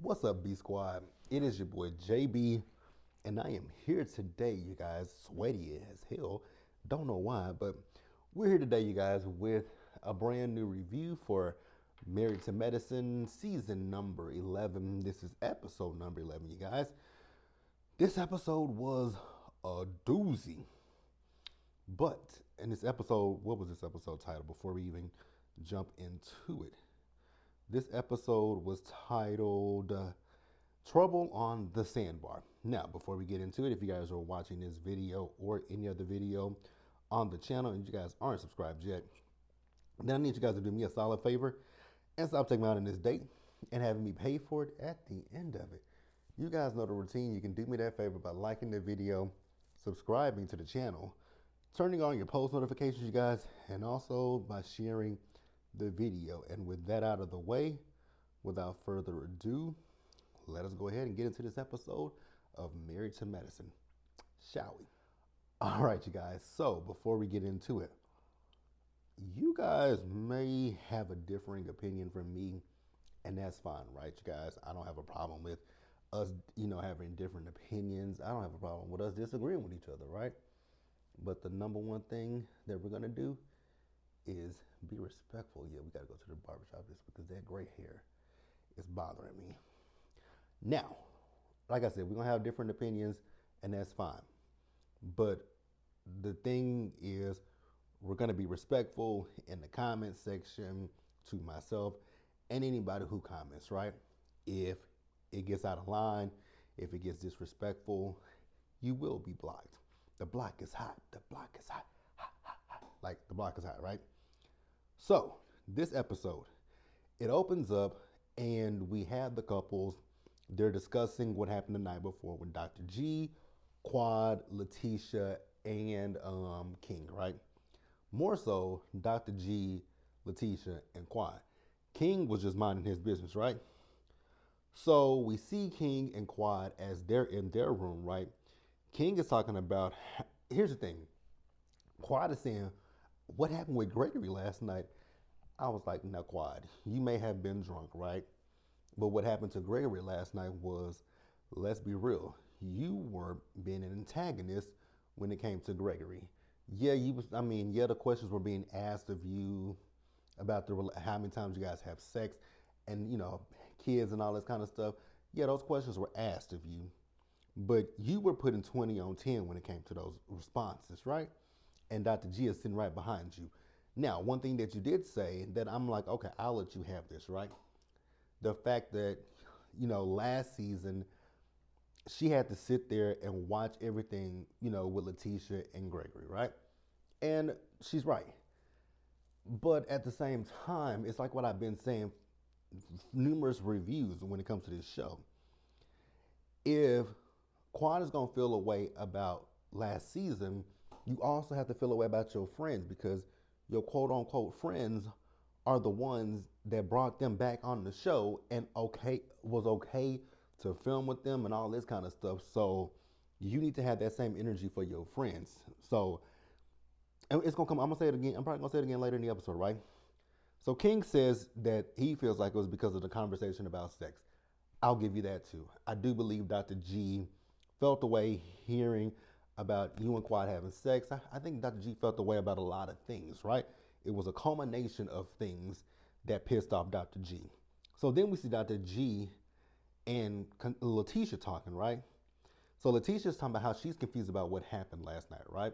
What's up, B Squad? It is your boy JB, and I am here today, you guys. Sweaty as hell. Don't know why, but we're here today, you guys, with a brand new review for Married to Medicine season number 11. This is episode number 11, you guys. This episode was a doozy. But in this episode, what was this episode title before we even jump into it? This episode was titled Trouble on the Sandbar. Now, before we get into it, if you guys are watching this video or any other video on the channel and you guys aren't subscribed yet, then I need you guys to do me a solid favor and stop taking me out on this date and having me pay for it at the end of it. You guys know the routine. You can do me that favor by liking the video, subscribing to the channel, turning on your post notifications, you guys, and also by sharing the video. And with that out of the way, without further ado, let us go ahead and get into this episode of Married to Medicine, shall we? All right, you guys. So before we get into it, you guys may have a differing opinion from me, and that's fine, right, you guys? I don't have a problem with us, having different opinions. I don't have a problem with us disagreeing with each other, right? But the number one thing that we're gonna do is be respectful. Yeah, we gotta go to the barbershop just because that gray hair is bothering me. Now, like I said, we're gonna have different opinions, and that's fine. But the thing is, we're gonna be respectful in the comment section to myself and anybody who comments, right? If it gets out of line, if it gets disrespectful, you will be blocked. The block is hot. The block is hot. Hot, hot, hot. Like the block is hot, right? So this episode, it opens up and we have the couples. They're discussing what happened the night before with Dr. G, Quad, Letitia, and King, right? More so, Dr. G, Letitia, and Quad. King was just minding his business, right? So we see King and Quad as they're in their room, right? King is talking about, here's the thing. Quad is saying, what happened with Gregory last night? I was like, now, Quad, you may have been drunk, right? But what happened to Gregory last night was, let's be real, you were being an antagonist when it came to Gregory. Yeah, the questions were being asked of you about how many times you guys have sex and, kids and all this kind of stuff. Yeah, those questions were asked of you. But you were putting 20 on 10 when it came to those responses, right? And Dr. G is sitting right behind you. Now, one thing that you did say that I'm like, okay, I'll let you have this, right? The fact that, last season, she had to sit there and watch everything, with Letitia and Gregory, right? And she's right. But at the same time, it's like what I've been saying, numerous reviews when it comes to this show. If Quad is going to feel a way about last season, you also have to feel a way about your friends, because your quote unquote friends are the ones that brought them back on the show and was okay to film with them and all this kind of stuff. So you need to have that same energy for your friends. So it's gonna come. I'm gonna say it again. I'm probably gonna say it again later in the episode, right? So King says that he feels like it was because of the conversation about sex. I'll give you that too. I do believe Dr. G felt the way hearing about you and Quad having sex. I think Dr. G felt the way about a lot of things, right? It was a culmination of things that pissed off Dr. G. So then we see Dr. G and Letitia talking, right? So Letitia's talking about how she's confused about what happened last night, right?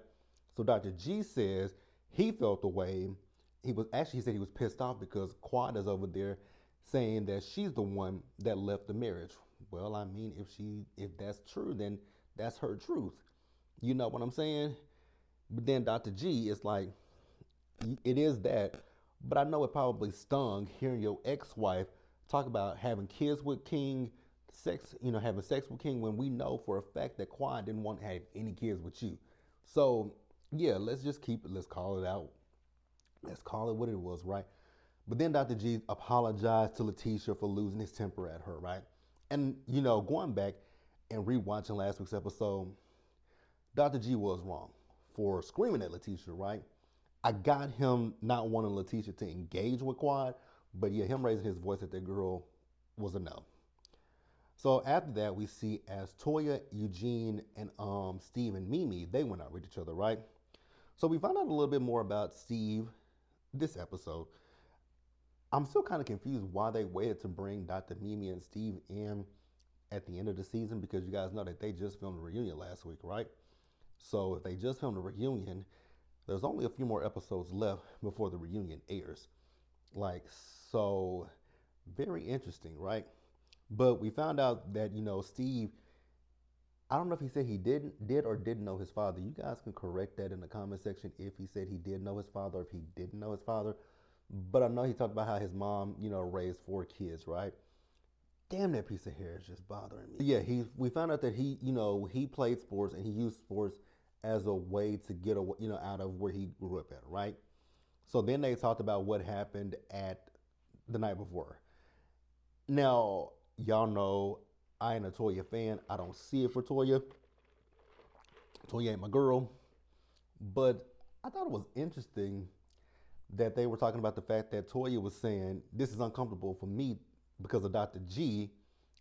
So Dr. G says he felt the way, he said he was pissed off because Quad is over there saying that she's the one that left the marriage. Well, I mean, if that's true, then that's her truth. You know what I'm saying? But then Dr. G is like, it is that, but I know it probably stung hearing your ex-wife talk about having kids with King, having sex with King, when we know for a fact that Quad didn't want to have any kids with you. So yeah, let's call it out. Let's call it what it was, right? But then Dr. G apologized to Letitia for losing his temper at her, right? And, going back and rewatching last week's episode, Dr. G was wrong for screaming at Letitia, right? I got him not wanting Letitia to engage with Quad, but yeah, him raising his voice at that girl was a no. So after that, we see as Toya, Eugene, and Steve and Mimi, they went out with each other, right? So we found out a little bit more about Steve this episode. I'm still kind of confused why they waited to bring Dr. Mimi and Steve in at the end of the season, because you guys know that they just filmed a reunion last week, right? So if they just filmed a reunion, there's only a few more episodes left before the reunion airs. Like, so very interesting, right? But we found out that, Steve, I don't know if he said he did or didn't know his father. You guys can correct that in the comment section if he said he did know his father or if he didn't know his father. But I know he talked about how his mom, raised 4 kids, right? Damn, that piece of hair is just bothering me. Yeah, we found out that he played sports and he used sports as a way to get away, out of where he grew up at, right? So then they talked about what happened at the night before. Now, y'all know I ain't a Toya fan. I don't see it for Toya. Toya ain't my girl. But I thought it was interesting that they were talking about the fact that Toya was saying, this is uncomfortable for me because of Dr. G,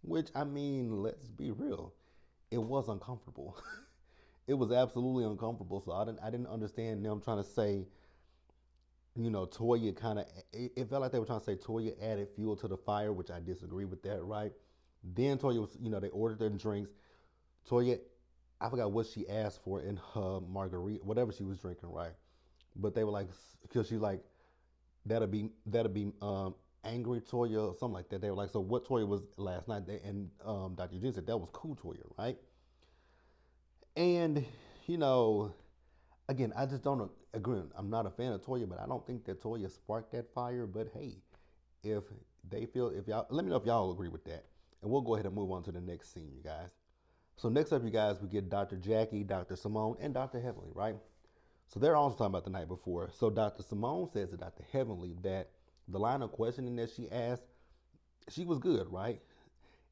which, I mean, let's be real. It was uncomfortable. It was absolutely uncomfortable. So I didn't understand them trying to say, Toya kind of, it felt like they were trying to say Toya added fuel to the fire, which I disagree with that, right? Then Toya was, they ordered their drinks. Toya, I forgot what she asked for in her margarita, whatever she was drinking, right? But they were like, because she's like, that'll be angry Toya or something like that. They were like, so what Toya was last night? And Dr. Eugene said that was cool Toya, right? And again, I just don't agree. I'm not a fan of Toya, but I don't think that Toya sparked that fire. But hey, if if y'all, let me know if y'all agree with that. And we'll go ahead and move on to the next scene, you guys. So next up, you guys, we get Dr. Jackie, Dr. Simone, and Dr. Heavenly, right? So they're also talking about the night before. So Dr. Simone says to Dr. Heavenly that the line of questioning that she asked, she was good, right?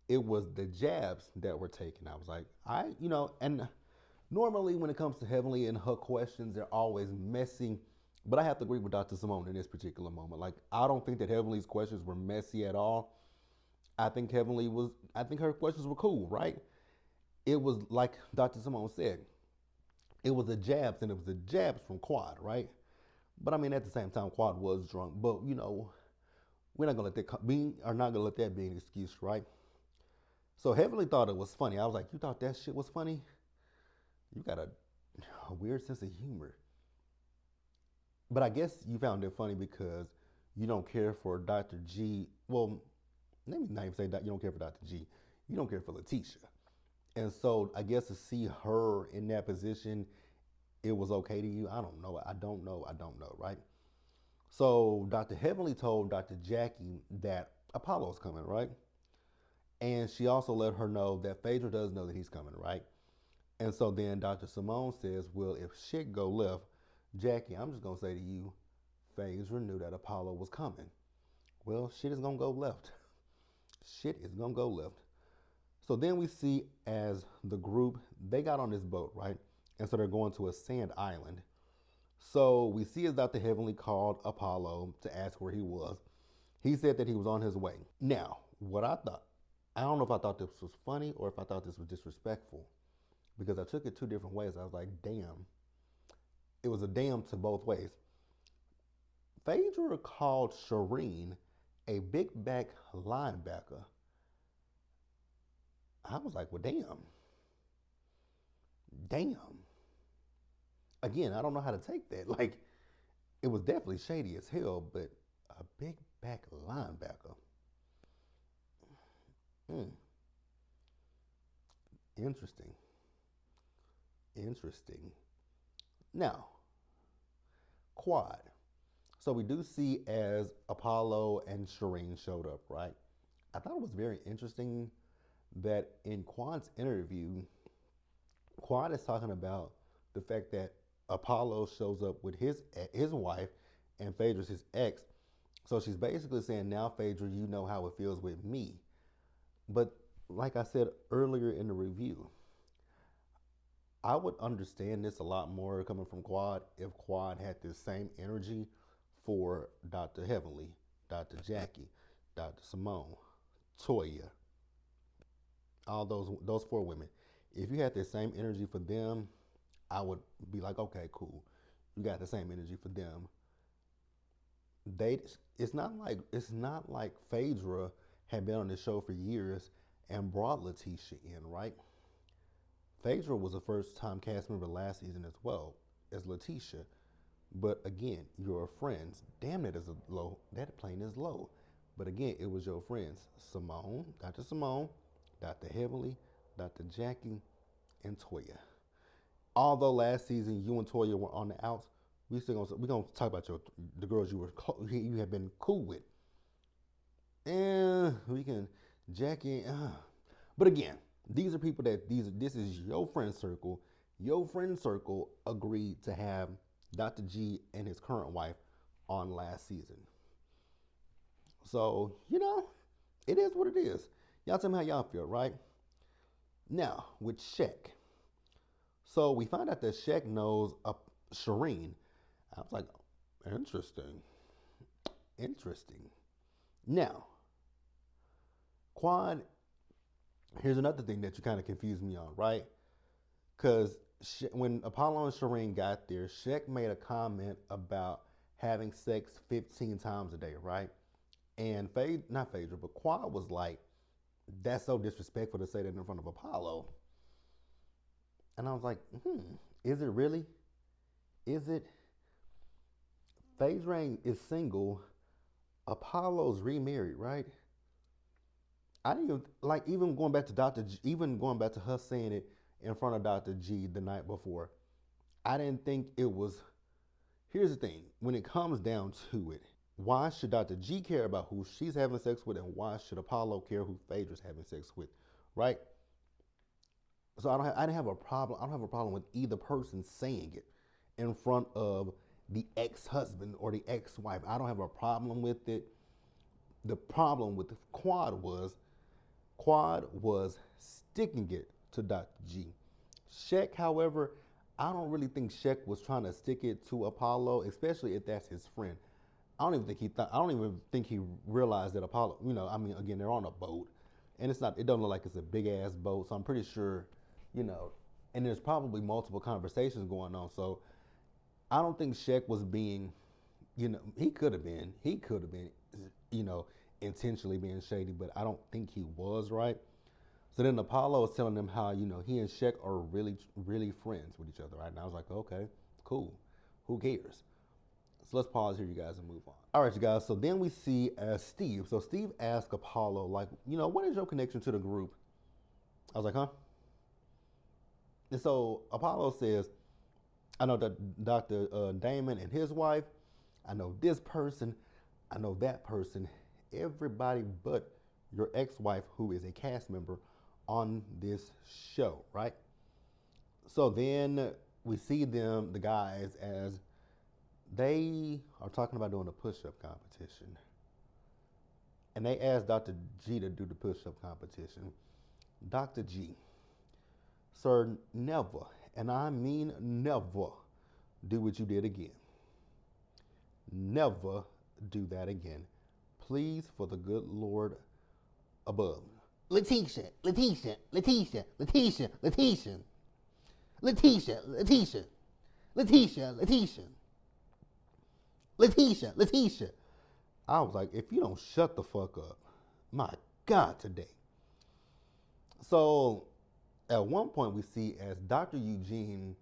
It was the jabs that were taken. I was like, and normally when it comes to Heavenly and her questions, they're always messy. But I have to agree with Dr. Simone in this particular moment. Like, I don't think that Heavenly's questions were messy at all. I think her questions were cool, right? It was like Dr. Simone said, it was the jabs, and it was the jabs from Quad, right? But I mean, at the same time, Quad was drunk. But we're not gonna let that not gonna let that be an excuse, right? So Heavenly thought it was funny. I was like, you thought that shit was funny? You got a weird sense of humor. But I guess you found it funny because you don't care for Dr. G. Well, let me not even say that you don't care for Dr. G. You don't care for Letitia. And so I guess to see her in that position, it was okay to you. I don't know. I don't know, right? So Dr. Heavenly told Dr. Jackie that Apollo's coming, right? And she also let her know that Phaedra does know that he's coming, right? And so then Dr. Simone says, well, if shit go left, Jackie, I'm just going to say to you, Phaedra knew that Apollo was coming. Well, shit is going to go left. Shit is going to go left. So then we see as the group, they got on this boat, right? And so they're going to a sand island. So we see as Dr. Heavenly called Apollo to ask where he was. He said that he was on his way. Now, what I don't know if I thought this was funny or if I thought this was disrespectful, because I took it two different ways. I was like, damn. It was a damn to both ways. Phaedra called Shireen a big back linebacker. I was like, well, damn. Damn. Again, I don't know how to take that. Like, it was definitely shady as hell, but a big back linebacker. Hmm. Interesting. Interesting. Now, Quad. So we do see as Apollo and Shireen showed up, right? I thought it was very interesting that in Quad's interview, Quad is talking about the fact that Apollo shows up with his wife and Phaedra's his ex. So she's basically saying, now Phaedra, you know how it feels with me. But like I said earlier in the review, I would understand this a lot more coming from Quad if Quad had this same energy for Dr. Heavenly, Dr. Jackie, Dr. Simone, Toya. all those four women. If you had the same energy for them, I would be like, okay, cool. You got the same energy for them. They it's not like Phaedra had been on the show for years and brought Letitia in, right? Phaedra was a first time cast member last season as well as Letitia. But again, your friends. Damn, that is a low. That plane is low. But again, it was your friends, Simone, Dr. Heavenly, Dr. Jackie, and Toya. Although last season you and Toya were on the outs, we gonna talk about the girls you have been cool with, and we can Jackie. But again, these are people that this is your friend circle. Your friend circle agreed to have Dr. G and his current wife on last season. So, it is what it is. Y'all tell me how y'all feel, right? Now, with Shaq. So we find out that Shaq knows Shireen. I was like, interesting. Interesting. Now, Quad, here's another thing that you kind of confused me on, right? Because when Apollo and Shireen got there, Shaq made a comment about having sex 15 times a day, right? And not Phaedra, but Quad was like, that's so disrespectful to say that in front of Apollo. And I was like, is it really? Is it? Phaedra is single. Apollo's remarried, right? I didn't even like even going back to Dr. G, even going back to her saying it in front of Dr. G the night before. I didn't think it was. Here's the thing: when it comes down to it, why should Dr. G care about who she's having sex with, and why should Apollo care who Phaedra's having sex with, right? So I didn't have a problem. I don't have a problem with either person saying it in front of the ex-husband or the ex-wife. I don't have a problem with it. The problem with Quad was sticking it to Dr. G. Shaq, however, I don't really think Shaq was trying to stick it to Apollo, especially if that's his friend. I don't even think he thought. I don't even think he realized that Apollo. Again, they're on a boat, and it's not. It doesn't look like it's a big ass boat. So I'm pretty sure, and there's probably multiple conversations going on. So I don't think Shaq was being, he could have been, intentionally being shady, but I don't think he was, right? So then Apollo is telling them how, he and Shaq are really, really friends with each other, right? And I was like, okay, cool. Who cares? So let's pause here, you guys, and move on. All right, you guys. So then we see Steve. So Steve asked Apollo, like, what is your connection to the group? I was like, huh? And so Apollo says, I know that Dr. Damon and his wife. I know this person. I know that person. Everybody but your ex-wife, who is a cast member on this show, right? So then we see them, the guys, as they are talking about doing a push-up competition. And they asked Dr. G to do the push-up competition. Dr. G, sir, never, and I mean never, do what you did again. Never do that again. Please, for the good Lord above. Letitia, Letitia, Letitia, Letitia, Letitia, Letitia, Letitia, Letitia, Letitia, Letitia, Letitia. I was like, if you don't shut the fuck up, my God, today. So at one point we see as Dr. Eugene,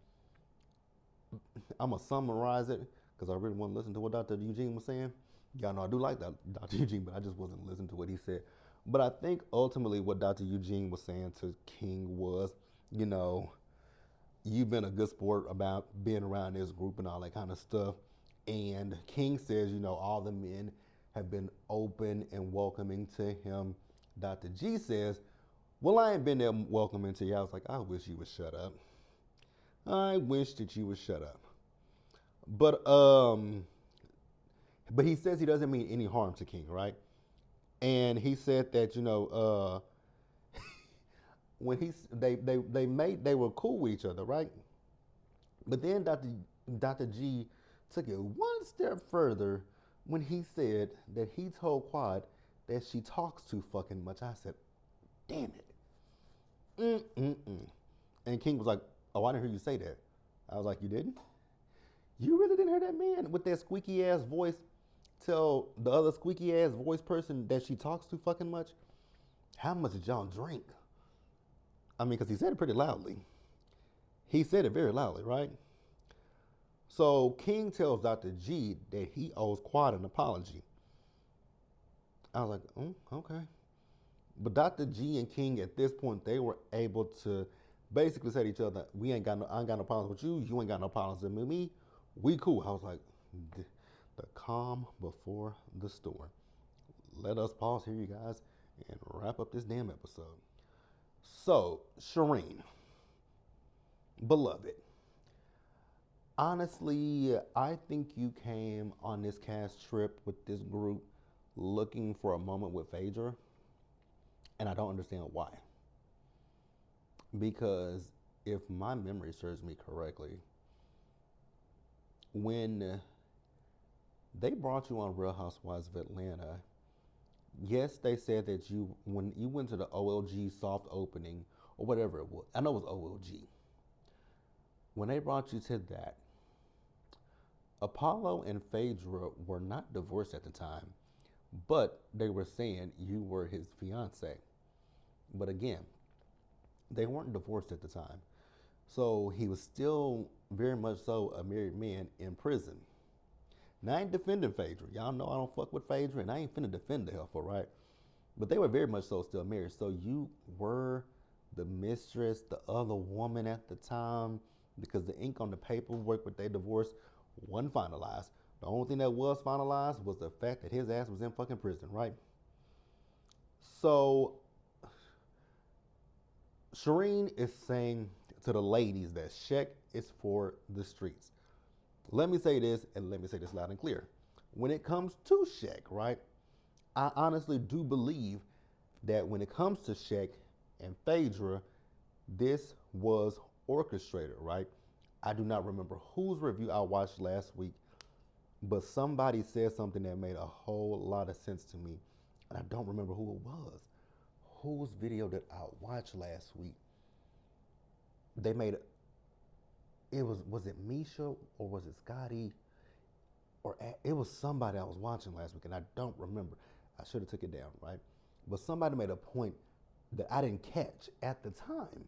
I'm going to summarize it because I really want to listen to what Dr. Eugene was saying. Y'all know I do like that, Dr. Eugene, but I just wasn't listening to what he said. But I think ultimately what Dr. Eugene was saying to King was, you've been a good sport about being around this group and all that kind of stuff. And King says, all the men have been open and welcoming to him. Dr. G says, well, I ain't been there welcoming to you. I was like, I wish you would shut up. I wish that you would shut up. But he says he doesn't mean any harm to King, right? And he said that, when they were cool with each other, right? But then Dr. G took it one step further when he said that he told Quad that she talks too fucking much. I said, damn it. Mm-mm-mm. And King was like, oh, I didn't hear you say that. I was like, you didn't? You really didn't hear that man with that squeaky ass voice tell the other squeaky ass voice person that she talks to fucking much? How much did y'all drink? I mean, because he said it pretty loudly. He said it very loudly, right? So King tells Dr. G that he owes Quad an apology. I was like, oh, okay. But Dr. G and King at this point, they were able to basically say to each other, I ain't got no problems with you. You ain't got no problems with me. We cool. I was like, the calm before the storm. Let us pause here, you guys, and wrap up this damn episode. So, Shireen, beloved, honestly, I think you came on this cast trip with this group looking for a moment with Phaedra, and I don't understand why. Because if my memory serves me correctly, when they brought you on Real Housewives of Atlanta, yes, they said that when you went to the OLG soft opening or whatever it was, I know it was OLG. When they brought you to that, Apollo and Phaedra were not divorced at the time, but they were saying you were his fiance. But again, they weren't divorced at the time. So he was still very much so a married man in prison. Now I ain't defending Phaedra. Y'all know I don't fuck with Phaedra and I ain't finna defend the heifer, right? But they were very much so still married. So you were the mistress, the other woman at the time, because the ink on the paperwork with their divorce wasn't finalized. The only thing that was finalized was the fact that his ass was in fucking prison, right? So Shireen is saying to the ladies that Sheck is for the streets. Let me say this, and let me say this loud and clear. When it comes to Sheck, right, I honestly do believe that when it comes to Sheck and Phaedra, this was orchestrated, right? I do not remember whose review I watched last week, but somebody said something that made a whole lot of sense to me, and I don't remember who it was. Whose video did I watch last week? They made was it Misha or was it Scotty or it was somebody I was watching last week and I don't remember. I should have took it down, right? But somebody made a point that I didn't catch at the time.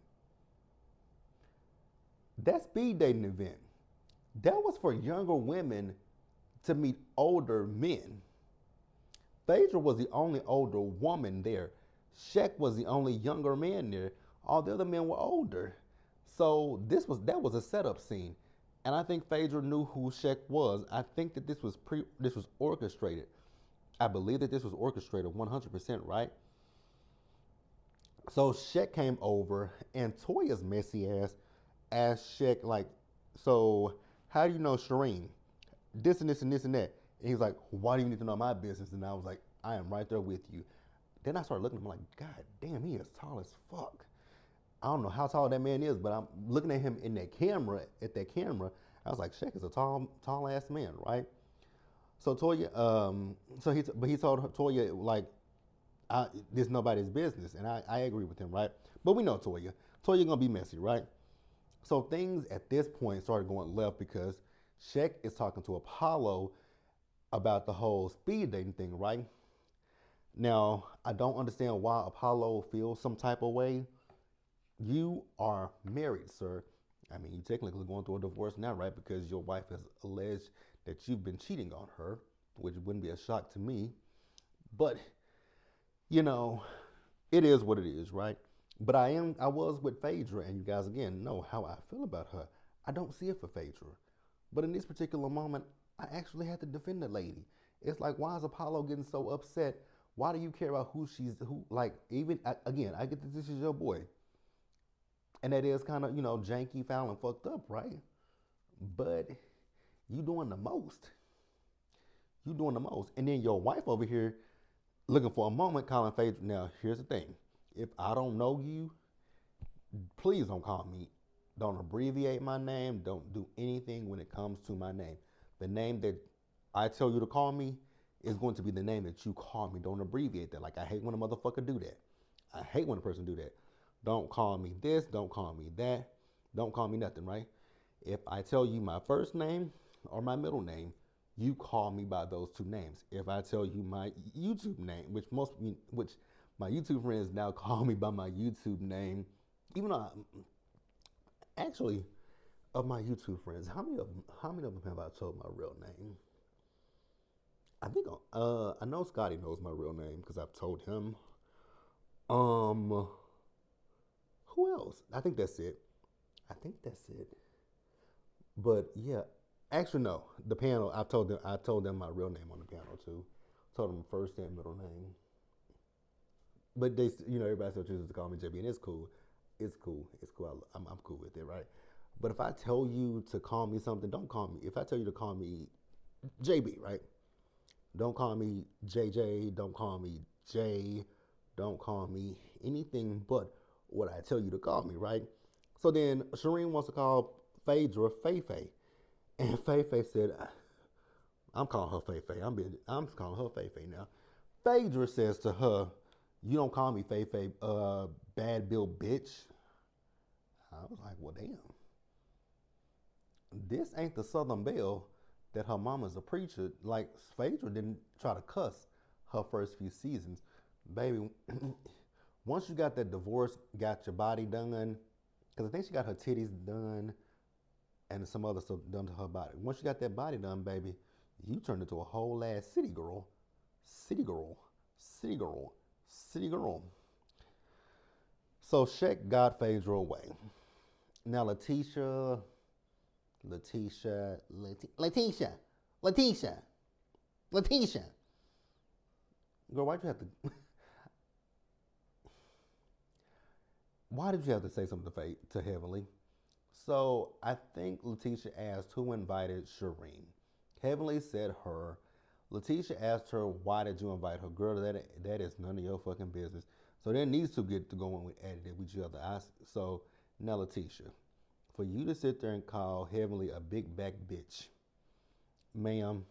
That speed dating event, that was for younger women to meet older men. Phaedra was the only older woman there. Sheck was the only younger man there. All the other men were older. So that was a setup scene. And I think Phaedra knew who Sheck was. I think that this was orchestrated. I believe that this was orchestrated 100%, right? So Sheck came over and Toya's messy ass asked Sheck like, so how do you know Shireen? This and this and this and that. And he was like, why do you need to know my business? And I was like, I am right there with you. Then I started looking at him like, God damn, he is tall as fuck. I don't know how tall that man is, but I'm looking at him in that camera, I was like, Sheck is a tall ass man, right? So Toya, but he told Toya like, this is nobody's business, and I agree with him, right? But we know Toya. Toya gonna be messy, right? So things at this point started going left because Sheck is talking to Apollo about the whole speed dating thing, right? Now, I don't understand why Apollo feels some type of way. You are married, sir. I mean, you technically going through a divorce now, right? Because your wife has alleged that you've been cheating on her, which wouldn't be a shock to me. But, you know, it is what it is, right? But I was with Phaedra, and you guys again know how I feel about her. I don't see it for Phaedra. But in this particular moment, I actually had to defend the lady. It's like, why is Apollo getting so upset? Why do you care about like, even, again, I get that this is your boy. And that is kind of, janky, foul, and fucked up, right? But you doing the most. You doing the most. And then your wife over here looking for a moment calling Phaedra. Now, here's the thing. If I don't know you, please don't call me. Don't abbreviate my name. Don't do anything when it comes to my name. The name that I tell you to call me is going to be the name that you call me. Don't abbreviate that. Like, I hate when a motherfucker do that. I hate when a person do that. Don't call me this. Don't call me that. Don't call me nothing, right? If I tell you my first name or my middle name, you call me by those two names. If I tell you my YouTube name, which my YouTube friends now call me by my YouTube name, even though actually of my YouTube friends, how many of them have I told my real name? I think I know Scotty knows my real name because I've told him. Um, who else? I think that's it. I think that's it. But yeah, actually no. The panel, I told them my real name on the panel too. Told them first and middle name. But they, everybody still chooses to call me JB, and it's cool. It's cool. It's cool. I'm cool with it, right? But if I tell you to call me something, don't call me. If I tell you to call me JB, right? Don't call me JJ. Don't call me J. Don't call me anything but what I tell you to call me, right? So then Shireen wants to call Phaedra Fei, and Fei said, "I'm calling her Fei. I'm calling her Fei now." Phaedra says to her, "You don't call me Fei, bad bill bitch." I was like, "Well, damn. This ain't the Southern Belle that her mama's a preacher." Like, Phaedra didn't try to cuss her first few seasons. Baby, once you got that divorce, got your body done, because I think she got her titties done and some other stuff done to her body. Once you got that body done, baby, you turned into a whole ass city girl. City girl. City girl. City girl. So Shaq got Phaedra away. Now Letitia, girl, why'd you have to? Why did you have to say something to Heavenly? So I think Letitia asked who invited Shireen. Heavenly said her. Letitia asked her, "Why did you invite her?" Girl, that is none of your fucking business. So there needs to get to going with edited with each other. So now Letitia, for you to sit there and call Heavenly a big back bitch, ma'am,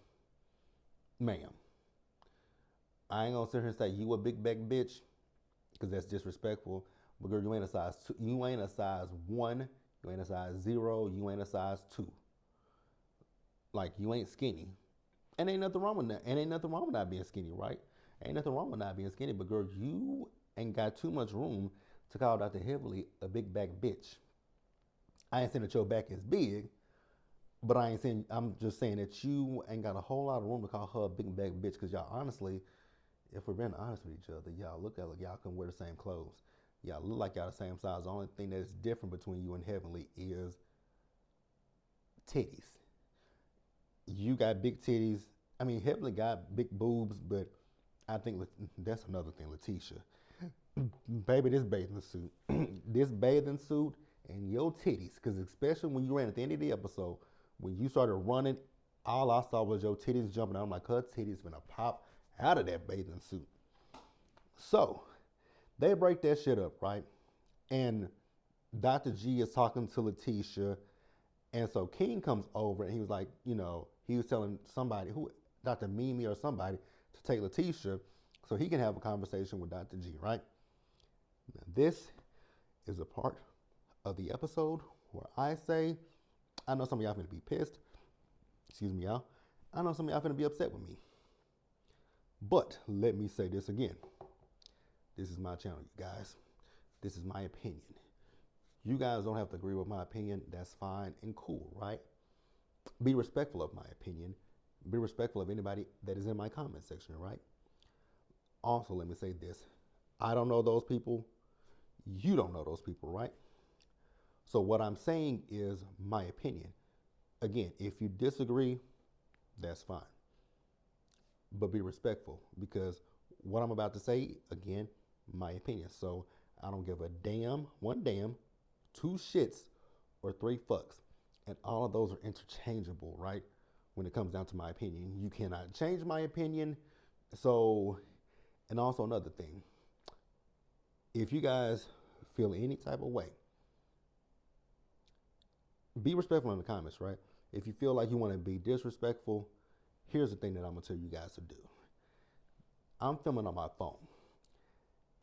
I ain't gonna sit here and say you a big back bitch, because that's disrespectful. But girl, you ain't a size two, you ain't a size 1, you ain't a size 0, you ain't a size 2. Like, you ain't skinny. And ain't nothing wrong with that. And ain't nothing wrong with not being skinny, right? Ain't nothing wrong with not being skinny. But girl, you ain't got too much room to call Dr. Heavily a big back bitch. I ain't saying that your back is big, but I'm just saying that you ain't got a whole lot of room to call her a big back bitch, because y'all honestly, if we're being honest with each other, y'all look like y'all can wear the same clothes. Y'all look like y'all the same size. The only thing that's different between you and Heavenly is titties. You got big titties. I mean, Heavenly got big boobs, but I think that's another thing, Letitia. Baby, this bathing suit. This bathing suit and your titties, because especially when you ran at the end of the episode, when you started running, all I saw was your titties jumping out. I'm like, her titties gonna pop out of that bathing suit. So they break that shit up, right? And Dr. G is talking to Letitia, and so King comes over and he was like, he was telling somebody, Dr. Mimi or somebody, to take Letitia so he can have a conversation with Dr. G, right? Now, this is a part of the episode where I say, I know some of y'all finna be pissed. Excuse me, y'all. I know some of y'all finna be upset with me. But let me say this again. This is my channel, you guys. This is my opinion. You guys don't have to agree with my opinion. That's fine and cool, right? Be respectful of my opinion. Be respectful of anybody that is in my comment section, right? Also, let me say this. I don't know those people. You don't know those people, right? So what I'm saying is my opinion. Again, if you disagree, that's fine. But be respectful, because what I'm about to say, again, my opinion. So I don't give a damn, one damn, 2 shits, or 3 fucks. And all of those are interchangeable, right? When it comes down to my opinion. You cannot change my opinion. So, and also another thing. If you guys feel any type of way, be respectful in the comments, right? If you feel like you want to be disrespectful, here's the thing that I'm going to tell you guys to do. I'm filming on my phone.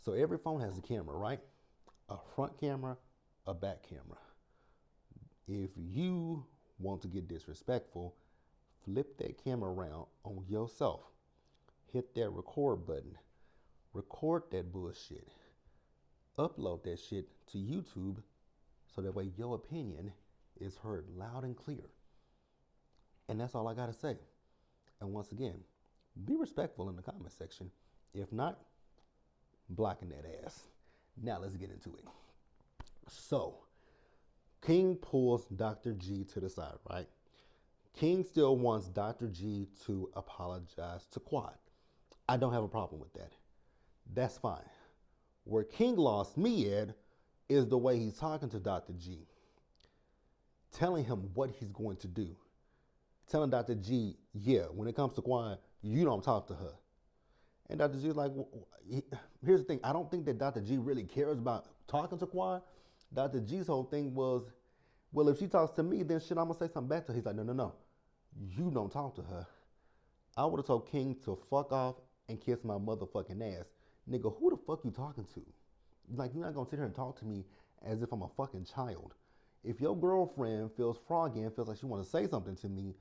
So every phone has a camera, right? a front camera, a back camera. If you want to get disrespectful, flip that camera around on yourself. Hit that record button. Record that bullshit. Upload that shit to YouTube so that way your opinion is heard loud and clear. And that's all I gotta say. And once again, be respectful in the comment section. If not, blocking that ass. Now let's get into it. So, King pulls Dr. G to the side, right? King still wants Dr. G to apologize to Quad. I don't have a problem with that. That's fine. Where King lost me at is the way he's talking to Dr. G, telling him what he's going to do. Telling Dr. G, yeah, when it comes to Quad, you don't talk to her. And Dr. G is like, here's the thing. I don't think that Dr. G really cares about talking to Quad. Dr. G's whole thing was, well, if she talks to me, then shit, I'm going to say something back to her. He's like, no. You don't talk to her. I would have told King to fuck off and kiss my motherfucking ass. Nigga, who the fuck you talking to? Like, you're not going to sit here and talk to me as if I'm a fucking child. If your girlfriend feels froggy and feels like she wants to say something to me,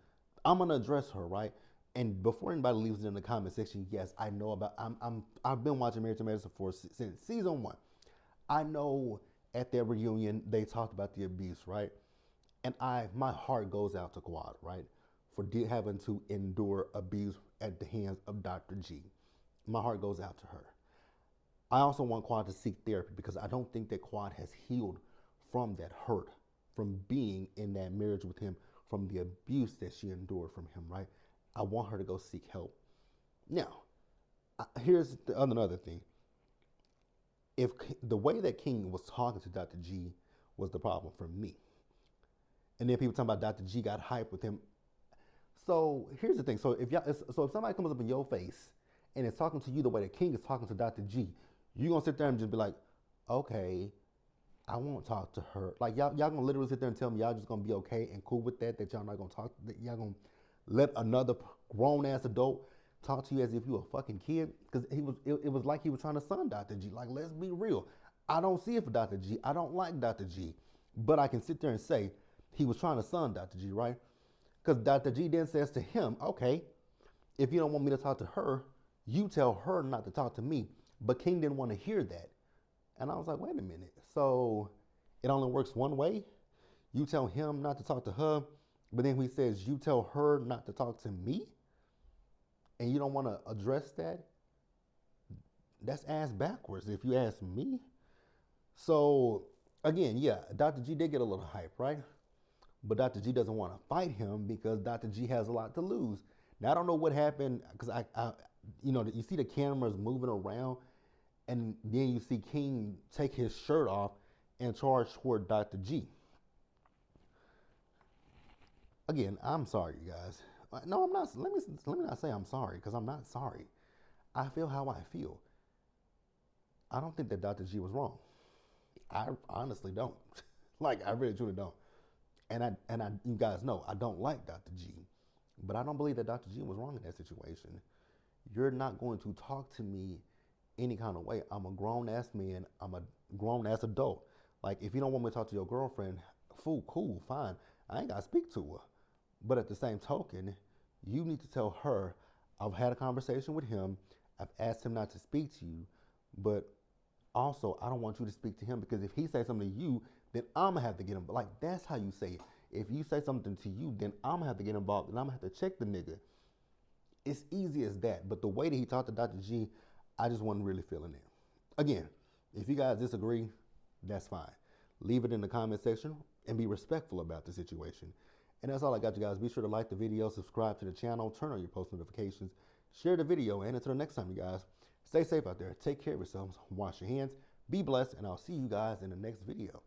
I'm going to address her, right? And before anybody leaves it in the comment section, yes, I know about, I've been watching Married to Medicine since season 1. I know at their reunion, they talked about the abuse, right? And my heart goes out to Quad, right? For having to endure abuse at the hands of Dr. G. My heart goes out to her. I also want Quad to seek therapy because I don't think that Quad has healed from that hurt, from being in that marriage with him, from the abuse that she endured from him, right? I want her to go seek help. Now, here's another thing. If the way that King was talking to Dr. G was the problem for me, and then people talking about Dr. G got hype with him. So here's the thing. So if somebody comes up in your face and is talking to you the way that King is talking to Dr. G, you gonna sit there and just be like, okay, I won't talk to her. Like y'all gonna literally sit there and tell me y'all just gonna be okay and cool with that y'all not gonna talk, that y'all gonna let another grown ass adult talk to you as if you a fucking kid? Because it was like he was trying to son Dr. G. Like, let's be real. I don't see it for Dr. G. I don't like Dr. G. But I can sit there and say he was trying to son Dr. G, right? Because Dr. G then says to him, okay, if you don't want me to talk to her, you tell her not to talk to me. But King didn't want to hear that. And I was like, wait a minute. So it only works one way? You tell him not to talk to her, but then he says you tell her not to talk to me? And you don't want to address that? That's ass backwards if you ask me. So again, yeah, Dr. G did get a little hype, right? But Dr. G doesn't want to fight him because Dr. G has a lot to lose. Now, I don't know what happened because you see the cameras moving around and then you see King take his shirt off and charge toward Dr. G. Again, I'm sorry, you guys. No, I'm not. Let me not say I'm sorry because I'm not sorry. I feel how I feel. I don't think that Dr. G was wrong. I honestly don't. Like, I really truly don't. And you guys know I don't like Dr. G, but I don't believe that Dr. G was wrong in that situation. You're not going to talk to me any kind of way. I'm a grown ass man. I'm a grown ass adult. Like, if you don't want me to talk to your girlfriend, cool, fine. I ain't gotta speak to her. But at the same token, you need to tell her, I've had a conversation with him. I've asked him not to speak to you, but also I don't want you to speak to him because if he says something to you, then I'm gonna have to get him. Like, that's how you say it. If you say something to you, then I'm gonna have to get involved and I'm gonna have to check the nigga. It's easy as that. But the way that he talked to Dr. G, I just wasn't really feeling it. Again, if you guys disagree, that's fine. Leave it in the comment section and be respectful about the situation. And that's all I got, you guys. Be sure to like the video, subscribe to the channel, turn on your post notifications, share the video, and until next time, you guys, stay safe out there. Take care of yourselves. Wash your hands. Be blessed, and I'll see you guys in the next video.